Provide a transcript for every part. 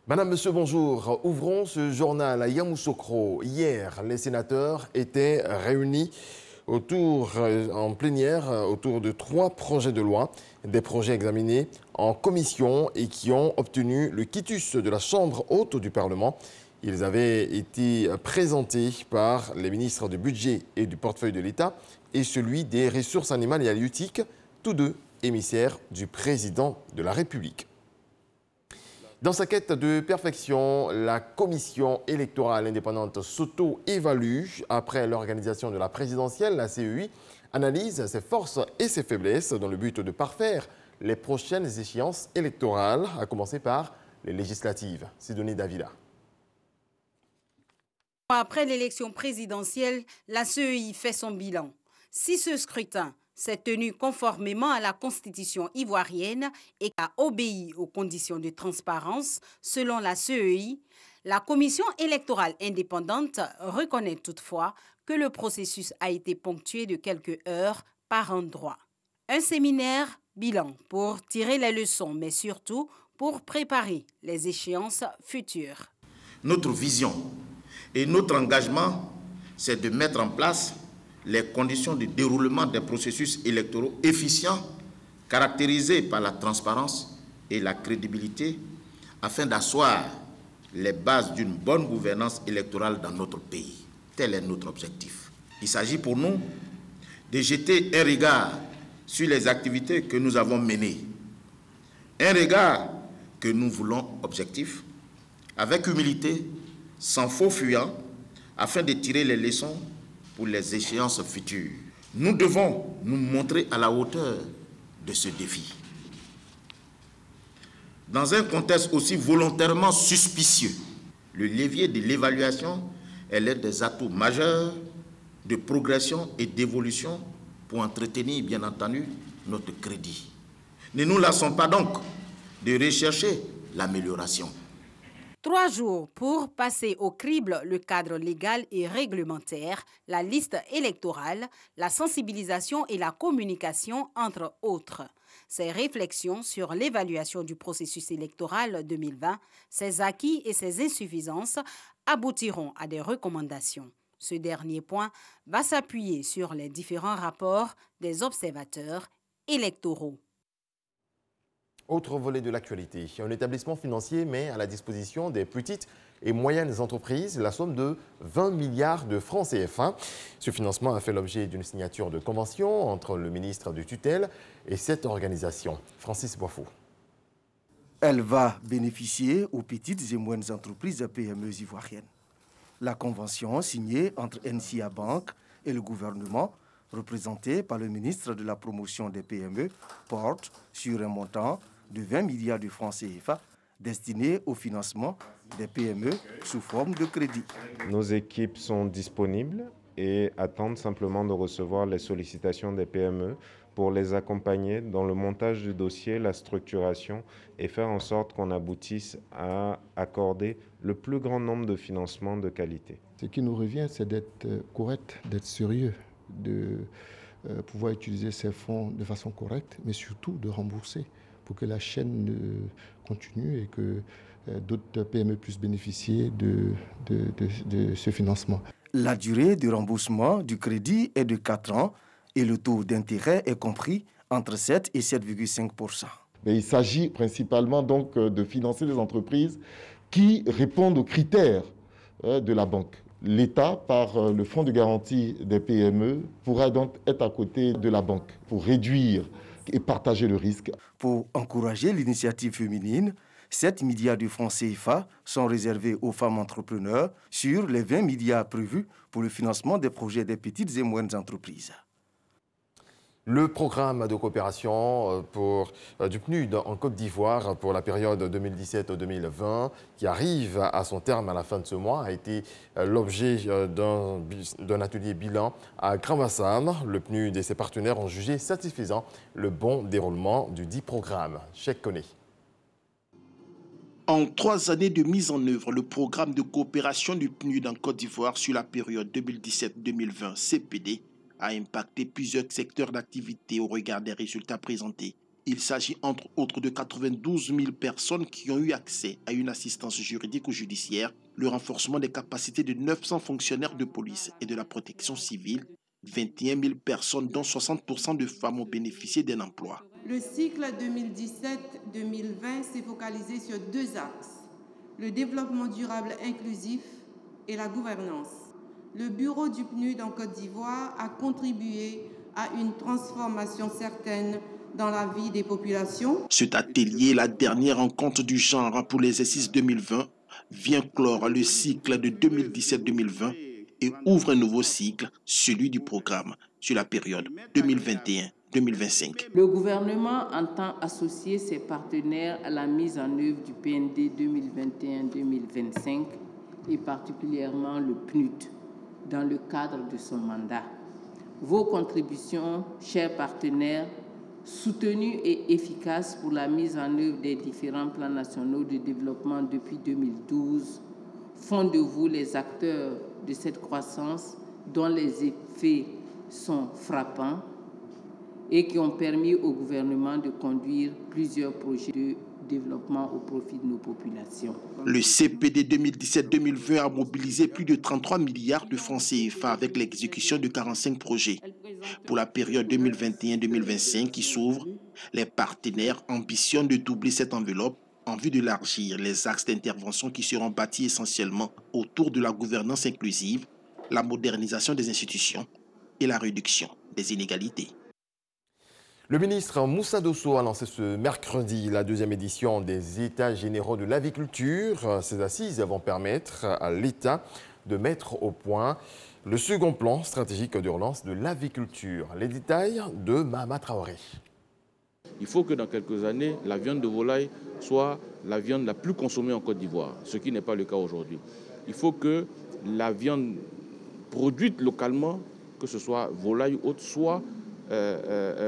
Madame, Monsieur, bonjour. Ouvrons ce journal à Yamoussoukro. Hier, les sénateurs étaient réunis en plénière autour de 3 projets de loi, des projets examinés en commission et qui ont obtenu le quitus de la Chambre haute du Parlement. Ils avaient été présentés par les ministres du Budget et du Portefeuille de l'État et celui des Ressources animales et halieutiques, tous deux émissaires du Président de la République. Dans sa quête de perfection, la commission électorale indépendante s'auto-évalue. Après l'organisation de la présidentielle, la CEI analyse ses forces et ses faiblesses dans le but de parfaire les prochaines échéances électorales, à commencer par les législatives. Sidonie Davila. Après l'élection présidentielle, la CEI fait son bilan. Si ce scrutin s'est tenu conformément à la Constitution ivoirienne et a obéi aux conditions de transparence, selon la CEI, la Commission électorale indépendante reconnaît toutefois que le processus a été ponctué de quelques heures par endroits. Un séminaire bilan pour tirer les leçons, mais surtout pour préparer les échéances futures. Notre vision et notre engagement, c'est de mettre en place les conditions de déroulement des processus électoraux efficients, caractérisés par la transparence et la crédibilité, afin d'asseoir les bases d'une bonne gouvernance électorale dans notre pays. Tel est notre objectif. Il s'agit pour nous de jeter un regard sur les activités que nous avons menées, un regard que nous voulons objectif, avec humilité, sans faux fuyant, afin de tirer les leçons pour les échéances futures. Nous devons nous montrer à la hauteur de ce défi. Dans un contexte aussi volontairement suspicieux, le levier de l'évaluation est l'un des atouts majeurs de progression et d'évolution pour entretenir, bien entendu, notre crédit. Ne nous lassons pas donc de rechercher l'amélioration. 3 jours pour passer au crible le cadre légal et réglementaire, la liste électorale, la sensibilisation et la communication, entre autres. Ces réflexions sur l'évaluation du processus électoral 2020, ses acquis et ses insuffisances aboutiront à des recommandations. Ce dernier point va s'appuyer sur les différents rapports des observateurs électoraux. Autre volet de l'actualité, un établissement financier met à la disposition des petites et moyennes entreprises la somme de 20 milliards de francs CFA. Ce financement a fait l'objet d'une signature de convention entre le ministre de tutelle et cette organisation. Francis Boifou. Elle va bénéficier aux petites et moyennes entreprises PME ivoiriennes. La convention signée entre NCA Bank et le gouvernement, représentée par le ministre de la promotion des PME, porte sur un montant de 20 milliards de francs CFA destinés au financement des PME sous forme de crédit. Nos équipes sont disponibles et attendent simplement de recevoir les sollicitations des PME pour les accompagner dans le montage du dossier, la structuration et faire en sorte qu'on aboutisse à accorder le plus grand nombre de financements de qualité. Ce qui nous revient, c'est d'être correct, d'être sérieux, de pouvoir utiliser ces fonds de façon correcte, mais surtout de rembourser pour que la chaîne continue et que d'autres PME puissent bénéficier de ce financement. La durée de remboursement du crédit est de 4 ans et le taux d'intérêt est compris entre 7 et 7,5%. Mais il s'agit principalement donc de financer des entreprises qui répondent aux critères de la banque. L'État, par le fonds de garantie des PME, pourra donc être à côté de la banque pour réduire et partager le risque. Pour encourager l'initiative féminine, 7 milliards de francs CFA sont réservés aux femmes entrepreneurs sur les 20 milliards prévus pour le financement des projets des petites et moyennes entreprises. Le programme de coopération du PNUD en Côte d'Ivoire pour la période 2017-2020 qui arrive à son terme à la fin de ce mois a été l'objet d'un atelier bilan à Grand-Bassam. Le PNUD et ses partenaires ont jugé satisfaisant le bon déroulement du dit programme. Cheikh Koné. En 3 années de mise en œuvre, le programme de coopération du PNUD en Côte d'Ivoire sur la période 2017-2020 CPD a impacté plusieurs secteurs d'activité au regard des résultats présentés. Il s'agit entre autres de 92 000 personnes qui ont eu accès à une assistance juridique ou judiciaire, le renforcement des capacités de 900 fonctionnaires de police et de la protection civile, 21 000 personnes dont 60% de femmes ont bénéficié d'un emploi. Le cycle 2017-2020 s'est focalisé sur 2 axes, le développement durable inclusif et la gouvernance. Le bureau du PNUD en Côte d'Ivoire a contribué à une transformation certaine dans la vie des populations. Cet atelier, la dernière rencontre du genre pour l'exercice 2020, vient clore le cycle de 2017-2020 et ouvre un nouveau cycle, celui du programme, sur la période 2021-2025. Le gouvernement entend associer ses partenaires à la mise en œuvre du PND 2021-2025 et particulièrement le PNUD dans le cadre de son mandat. Vos contributions, chers partenaires, soutenues et efficaces pour la mise en œuvre des différents plans nationaux de développement depuis 2012, font de vous les acteurs de cette croissance dont les effets sont frappants et qui ont permis au gouvernement de conduire plusieurs projets de développement au profit de nos populations. Le CPD 2017-2020 a mobilisé plus de 33 milliards de francs CFA avec l'exécution de 45 projets. Pour la période 2021-2025 qui s'ouvre, les partenaires ambitionnent de doubler cette enveloppe en vue d'élargir les axes d'intervention qui seront bâtis essentiellement autour de la gouvernance inclusive, la modernisation des institutions et la réduction des inégalités. Le ministre Moussa Dosso a lancé ce mercredi la 2e édition des États généraux de l'aviculture. Ces assises vont permettre à l'État de mettre au point le second plan stratégique de relance de l'aviculture. Les détails de Mahama Traoré. Il faut que dans quelques années, la viande de volaille soit la viande la plus consommée en Côte d'Ivoire, ce qui n'est pas le cas aujourd'hui. Il faut que la viande produite localement, que ce soit volaille ou autre, soit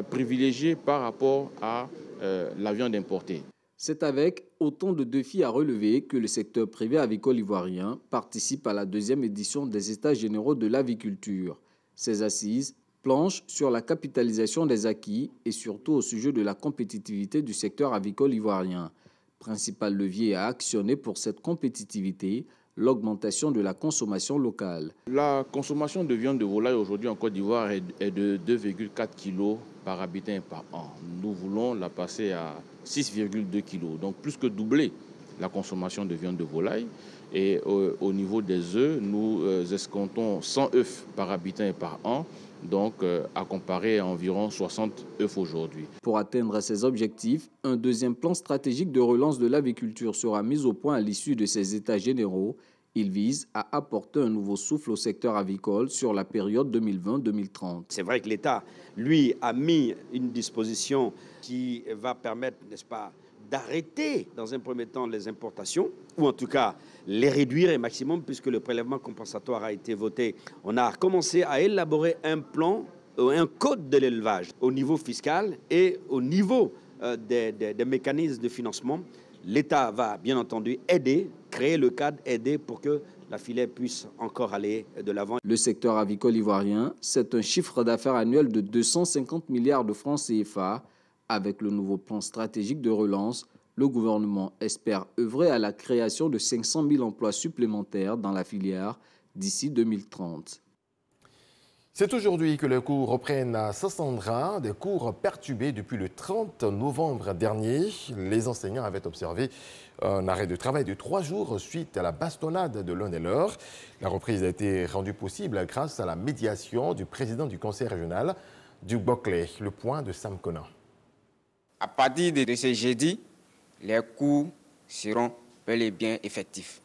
privilégiée par rapport à la viande importée. C'est avec autant de défis à relever que le secteur privé avicole ivoirien participe à la 2e édition des États généraux de l'aviculture. Ces assises planchent sur la capitalisation des acquis et surtout au sujet de la compétitivité du secteur avicole ivoirien. Principal levier à actionner pour cette compétitivité, l'augmentation de la consommation locale. La consommation de viande de volaille aujourd'hui en Côte d'Ivoire est de 2,4 kg par habitant et par an. Nous voulons la passer à 6,2 kg, donc plus que doubler la consommation de viande de volaille. Et au niveau des œufs, nous escomptons 100 œufs par habitant et par an, donc à comparer à environ 60 œufs aujourd'hui. Pour atteindre ces objectifs, un 2e plan stratégique de relance de l'aviculture sera mis au point à l'issue de ces États généraux. Il vise à apporter un nouveau souffle au secteur avicole sur la période 2020-2030. C'est vrai que l'État, lui, a mis une disposition qui va permettre, n'est-ce pas, d'arrêter dans un premier temps les importations, ou en tout cas les réduire au maximum puisque le prélèvement compensatoire a été voté. On a commencé à élaborer un plan, un code de l'élevage au niveau fiscal et au niveau des mécanismes de financement. L'État va bien entendu aider, créer le cadre, aider pour que la filière puisse encore aller de l'avant. Le secteur avicole ivoirien, c'est un chiffre d'affaires annuel de 250 milliards de francs CFA. Avec le nouveau plan stratégique de relance, le gouvernement espère œuvrer à la création de 500 000 emplois supplémentaires dans la filière d'ici 2030. C'est aujourd'hui que les cours reprennent à Sassandra, des cours perturbés depuis le 30 novembre dernier. Les enseignants avaient observé un arrêt de travail de 3 jours suite à la bastonnade de l'un des leurs. La reprise a été rendue possible grâce à la médiation du président du conseil régional du Boclé. Le point de Sam Conan. À partir de ce jeudi, les cours seront bel et bien effectifs.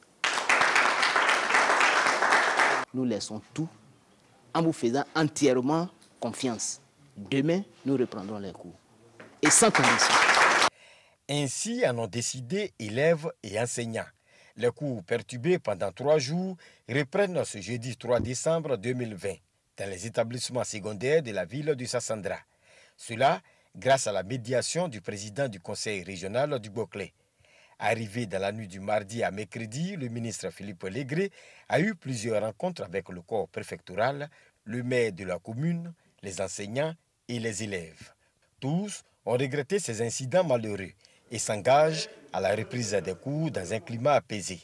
Nous laissons tout en vous faisant entièrement confiance. Demain, nous reprendrons les cours. Et sans condition. Ainsi en ont décidé élèves et enseignants. Les cours perturbés pendant 3 jours reprennent ce jeudi 3 décembre 2020 dans les établissements secondaires de la ville de Sassandra. Cela grâce à la médiation du président du conseil régional du Boclé. Arrivé dans la nuit du mardi à mercredi, le ministre Philippe Légré a eu plusieurs rencontres avec le corps préfectoral, le maire de la commune, les enseignants et les élèves. Tous ont regretté ces incidents malheureux et s'engagent à la reprise des cours dans un climat apaisé.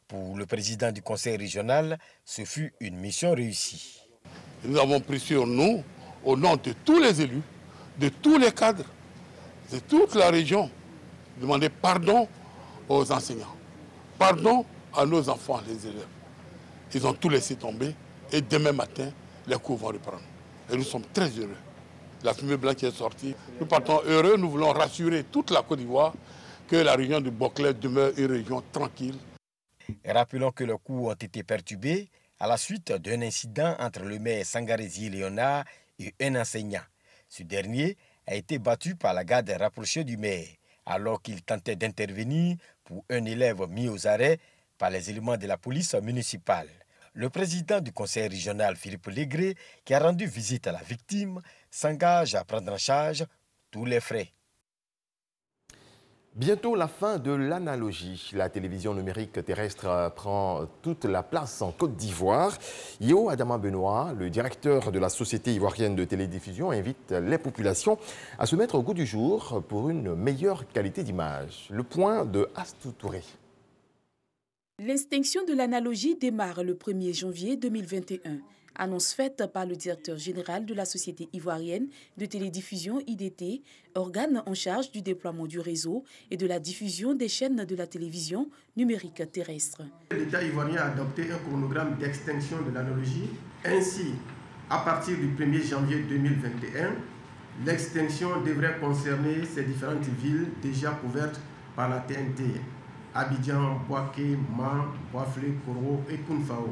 Pour le président du conseil régional, ce fut une mission réussie. Nous avons pris sur nous, au nom de tous les élus, de tous les cadres, de toute la région, de demander pardon aux enseignants, pardon à nos enfants, les élèves. Ils ont tout laissé tomber et demain matin, les cours vont reprendre. Et nous sommes très heureux. La fumée blanche est sortie. Nous partons heureux, nous voulons rassurer toute la Côte d'Ivoire que la région de Boclès demeure une région tranquille. Et rappelons que les cours ont été perturbés à la suite d'un incident entre le maire Sangarési Léonard et un enseignant. Ce dernier a été battu par la garde rapprochée du maire alors qu'il tentait d'intervenir pour un élève mis aux arrêts par les éléments de la police municipale. Le président du conseil régional, Philippe Légré, qui a rendu visite à la victime, s'engage à prendre en charge tous les frais. Bientôt la fin de l'analogie. La télévision numérique terrestre prend toute la place en Côte d'Ivoire. Yeo Adama Benoît, le directeur de la Société ivoirienne de télédiffusion, invite les populations à se mettre au goût du jour pour une meilleure qualité d'image. Le point de Astou Touré. L'extinction de l'analogie démarre le 1er janvier 2021. Annonce faite par le directeur général de la Société ivoirienne de télédiffusion IDT, organe en charge du déploiement du réseau et de la diffusion des chaînes de la télévision numérique terrestre. L'État ivoirien a adopté un chronogramme d'extinction de l'analogie. Ainsi, à partir du 1er janvier 2021, l'extinction devrait concerner ces différentes villes déjà couvertes par la TNT. Abidjan, Bouaké, Man, Bouaflé, Koro et Kounfao.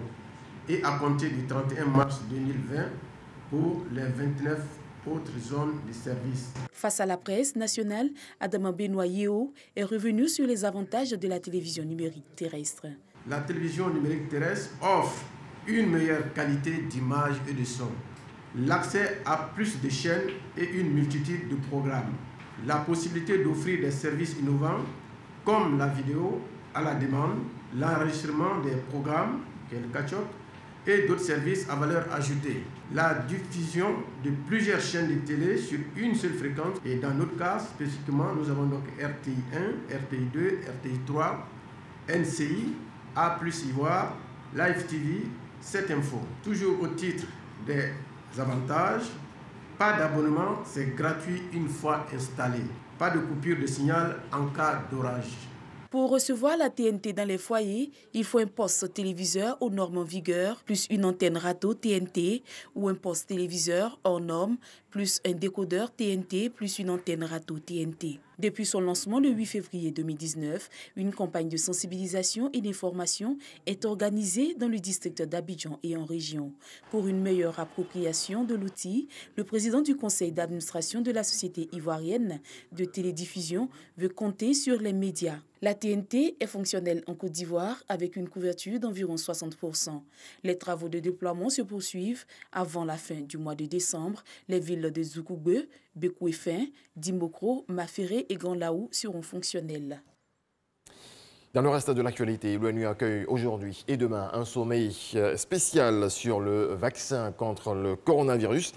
Et à compter du 31 mars 2020 pour les 29 autres zones de service. Face à la presse nationale, Adama Benoît Yeo est revenu sur les avantages de la télévision numérique terrestre. La télévision numérique terrestre offre une meilleure qualité d'image et de son, l'accès à plus de chaînes et une multitude de programmes, la possibilité d'offrir des services innovants comme la vidéo à la demande, l'enregistrement des programmes, le catch-up, et d'autres services à valeur ajoutée. La diffusion de plusieurs chaînes de télé sur une seule fréquence. Et dans notre cas, spécifiquement, nous avons donc RTI 1, RTI 2, RTI 3, NCI, A+ Ivoire, Live TV, 7 Info. Toujours au titre des avantages, pas d'abonnement, c'est gratuit une fois installé. Pas de coupure de signal en cas d'orage. Pour recevoir la TNT dans les foyers, il faut un poste téléviseur aux normes en vigueur, plus une antenne râteau TNT ou un poste téléviseur hors normes, plus un décodeur TNT, plus une antenne râteau TNT. Depuis son lancement le 8 février 2019, une campagne de sensibilisation et d'information est organisée dans le district d'Abidjan et en région. Pour une meilleure appropriation de l'outil, le président du conseil d'administration de la Société ivoirienne de télédiffusion veut compter sur les médias. La TNT est fonctionnelle en Côte d'Ivoire avec une couverture d'environ 60%. Les travaux de déploiement se poursuivent avant la fin du mois de décembre. Les villes de Zoukoube, Bekouefin, Dimokro, Maféré et Grand Laou seront fonctionnelles. Dans le reste de l'actualité, l'ONU accueille aujourd'hui et demain un sommet spécial sur le vaccin contre le coronavirus.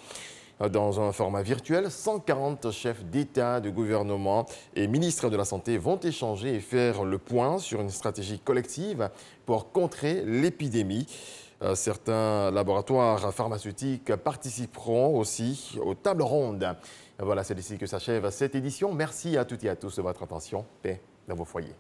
Dans un format virtuel, 140 chefs d'État, de gouvernement et ministres de la Santé vont échanger et faire le point sur une stratégie collective pour contrer l'épidémie. Certains laboratoires pharmaceutiques participeront aussi aux tables rondes. Voilà, c'est ici que s'achève cette édition. Merci à toutes et à tous de votre attention. Paix dans vos foyers.